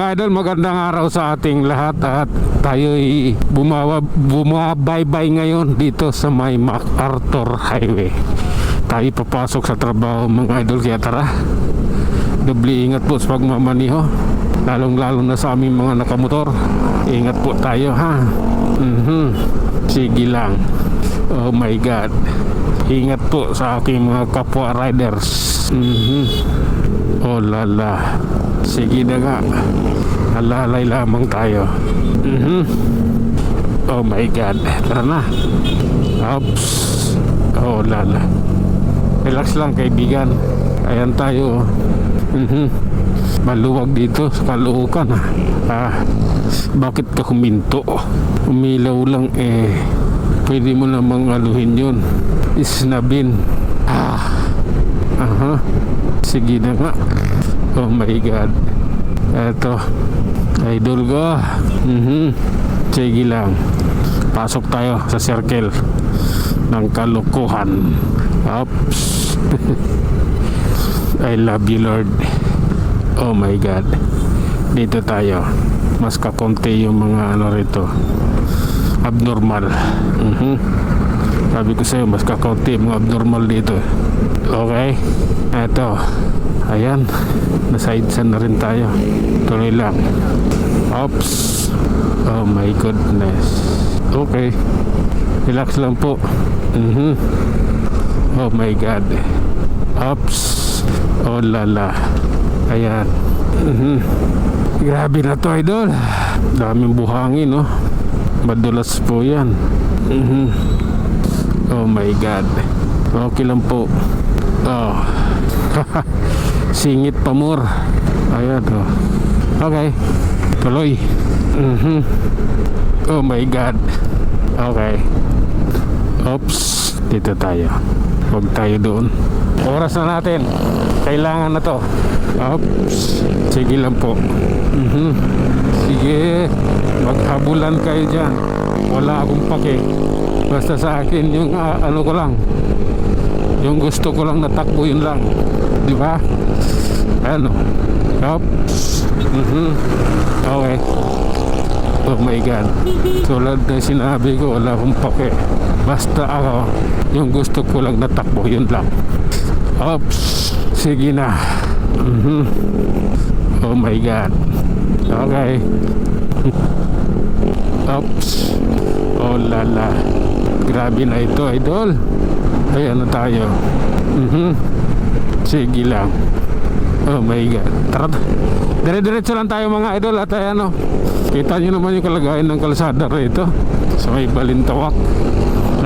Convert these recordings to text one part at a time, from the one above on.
Mga idol, magandang araw sa ating lahat at tayo'y bumabaybay ngayon dito sa may MacArthur Highway. Tayo papasok sa trabaho mga idol, kaya tara, doble ingat po sa pagmamaniho, lalong-lalo na sa aming mga nakamotor. Ingat po tayo ha. Sige lang. Oh my God, ingat po sa aking mga kapwa riders. Oh lala, sige na nga, halalay lamang tayo. Oh my God, tara na. Oops. Oh lala, relax lang kaibigan. Ayan tayo. Maluwag dito sa Caloocan bakit ka huminto? Umilaw lang pwede mo namang aluhin yun, isnabin. Sige na nga. Oh my God, eto idol ko. Sige lang, pasok tayo sa circle ng kalokohan. Oops. I love you Lord. Oh my God, dito tayo. Mas kakonti yung mga ano rito, abnormal. Sabi ko sa'yo, mas kakaunti mga abnormal dito. Okay, eto, ayan, nasidesan na rin tayo. Tuloy lang. Oops. Oh my goodness. Okay, relax lang po. Oh my God. Oops. Oh lala. Ayan. Grabe na to idol, daming buhangin no, madulas po yan. Oh my God. Okay lang po. Oh. Singit pa more. Ayan oh. Okay, tuloy. Oh my God. Okay. Oops. Dito tayo, huwag tayo doon. Oras na natin, kailangan na to. Oops. Sige lang po. Sige, maghabulan kayo dyan, wala akong pake. Basta sa akin yung ano ko lang, yung gusto ko lang natakbo, yun lang, di ba? Ano? Oops. Okay. Oh my God, tulad na sinabi ko, wala akong pake. Basta ako, yung gusto ko lang natakbo, yun lang. Oops. Sige na. Oh my God. Okay. Oops. Oh lala, grabe na ito idol. Ayan na tayo. Sige lang. Oh my God. Tara, dire-diretso lang tayo mga idol. At ayan o, kita nyo naman yung kalagayan ng kalsada rito sa may Balintawak.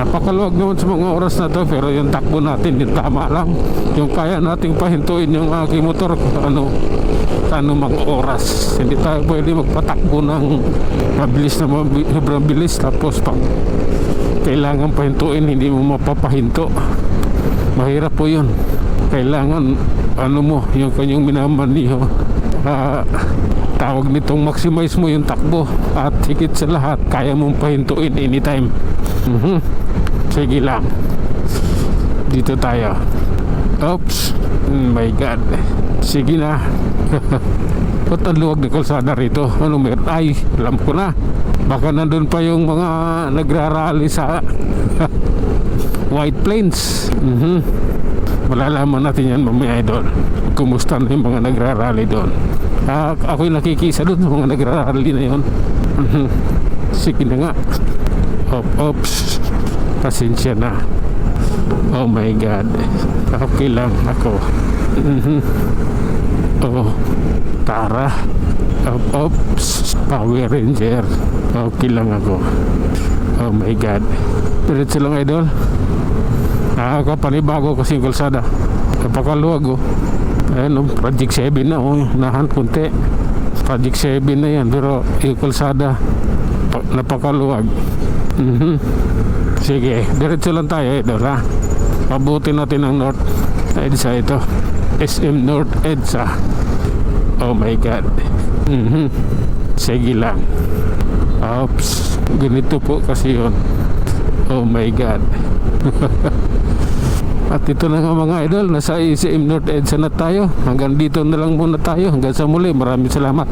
Napakaluwag naman sa mga oras na to, pero yung takbo natin yung tama lang, yung kaya nating pahintuin yung aking motor ano mang oras. Hindi tayo pwede magpatakbo ng mabilis na sobrang bilis, tapos pag kailangan pahintuin hindi mo mapapahinto. Mahirap po yun. Kailangan ano mo, yung kanyang minamaniho, tawag nitong maximize mo yung takbo, at higit sa lahat kaya mong pahintuin anytime. Sige lang, dito tayo. Oops. My God. Sige na. Ba't ang luwag na kalsada rito? Ano meron? Ay, alam ko na, baka nandun pa yung mga nagrarally sa White Plains. Malalaman natin yan mamaya idol, kumusta na yung mga nagrarally doon. Ako'y nakikisa doon sa mga nagrarally na yun. Sige na nga. Oops. Pasensya na. Oh my God. Okay lang ako. Oh, tara. Oops. Power Ranger. Okay lang ako. Oh my God. Diretso lang idol. Panibago kasi yung kalsada, napakaluwag oh. Ayan oh, Project 7 na oh, nahan kunti. Project 7 na yan, pero yung kalsada napakaluwag. Sige, diretso lang tayo idol ha. Pabuti natin ang North EDSA ito, SM North EDSA. Oh my God. Sige lang. Oops. Ganito po kasi yun. Oh my God. At ito na nga mga idol, nasa SM North EDSA na tayo. Hanggang dito na lang muna tayo. Hanggang sa muli, maraming salamat.